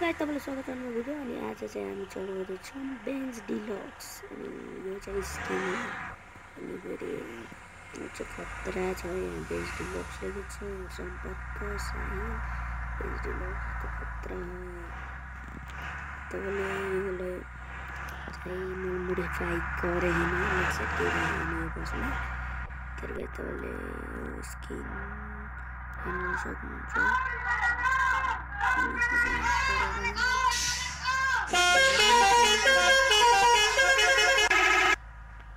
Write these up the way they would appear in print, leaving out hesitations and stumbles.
Guys तपाईँलाई स्वागत छ मेरो भिडियो अनि आज चाहिँ हामी चलाउँदै छौँ बेन्ज डिलक्स अनि यो चाहिँ स्किन हो अनि फेरि यो चाहिँ खतरा छ यहाँ बेन्ज डिलक्स लेखेको छ सम्पर्क साहिल बेन्ज डिलक्स त खतरा हो तपाईँले योलाई चाहिँ मोडिफाई गरे हैन एक्सेप्ट गरिरहनु पर्छ तर गाइस तपाईँले स्किन हेर्न सक्नुहुन्छ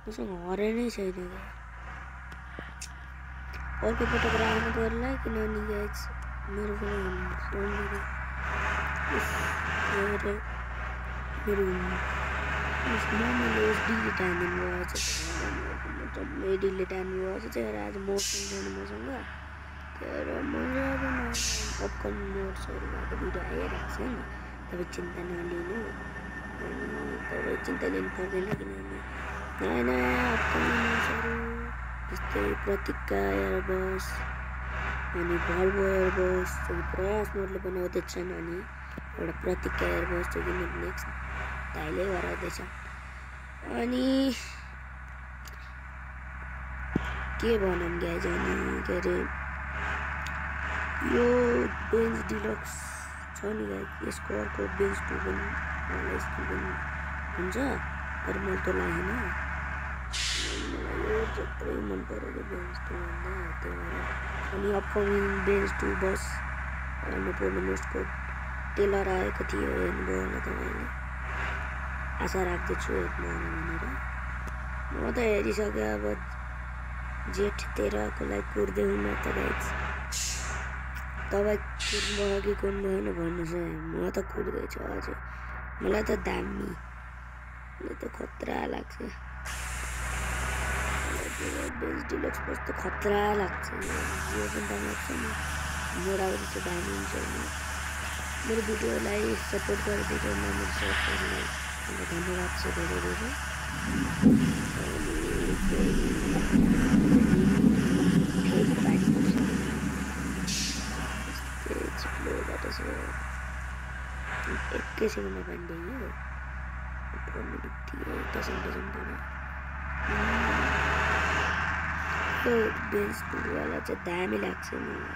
मसँग हरे नै छैन अर्को पटक राख्नु पर्ला किनभने गाइस मेरो फोन मैले डिलिट हानिदिनु भयो डिलिट हान्नु भयो चाहिँ आज मोसन छैन मसँग तर मैले अब अपकमिङ मोड्सहरू भएको भिडियो आइरहेको छ नि तपाईँ चिन्ता नलिनु अनि तपाईँ चिन्ता लिनु पर्दैन किनभने नयाँ नयाँ अपकमिङ मोड्सहरू जस्तै प्रतिका एयरबस अनि भल्भो एयरबस जो प्रयास मोडले बनाउँदैछन् अनि एउटा प्रतिका एयरबस जो कि नेक्स्ट दाइले गराउँदैछ अनि के भनौँ गाइज अनि के अरे यो बेन्ज डिलक्स छ नि गाइस यसको अर्को बेन्ज 2 पनि मलाई स्किन पनि हुन्छ तर मैले त लागेन मलाई यो जत्रै मन परेको बेन्ज 2 भन्दा त्यो भएर अनि अपकमिङ बेन्ज 2 बस अन्नपूर्ण मोस्टको टेलर आएको थियो हेर्नुभयो होला तपाईँले आशा राख्दछु हेर्नु भनेर म त हेरिसकेँ अब जेठ 13 को लागि कुर्दै हुनु त गाइस तपाईँ कुद्नुभयो कि कुद्नुभएन भन्नुहोस् है म त कुद्दैछु हजुर मलाई त दामी मलाई त खतरा लाग्छ बेन्ज डिलक्स बस त खतरा लाग्छ यो पनि दामी लाग्छ नि मोडाहरू चाहिँ दामी हुन्छ मेरो भिडियोलाई सपोर्ट गरिदिएको मेरो साथीहरूलाई धन्यवाद छ धेरै धेरै एकैछिनमा भनिदियो यो बेन्ज वाला चाहिँ दामी लाग्छ मलाई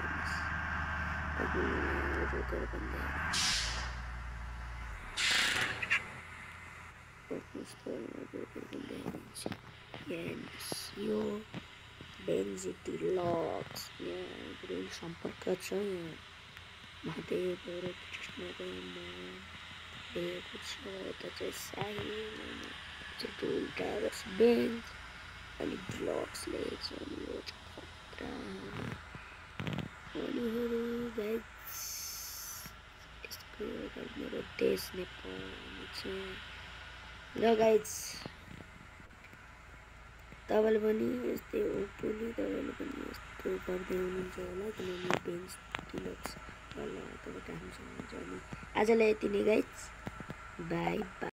रोकेर यो बेन्ज डिलक्स यहाँ सम्पर्क छ यहाँ महादेव र कृष्णको दिएको छ यता चाहिँ साहिल चाहिँ टुल टायर्स बेन्ज अनि डिलक्स लेखेको छ अनि यो खतरा अनिहरू गाइस यसको मेरो देश नेपाल छ ल गाइस तपाईँले पनि यस्तै होपफुली तपाईँले पनि यस्तो गर्दै हुनुहुन्छ होला किनभने बेन्ज डिलक्स ल तपाईँ राख्नु सक्नुहुन्छ अनि आजलाई यति नै गाइस बाई बाई।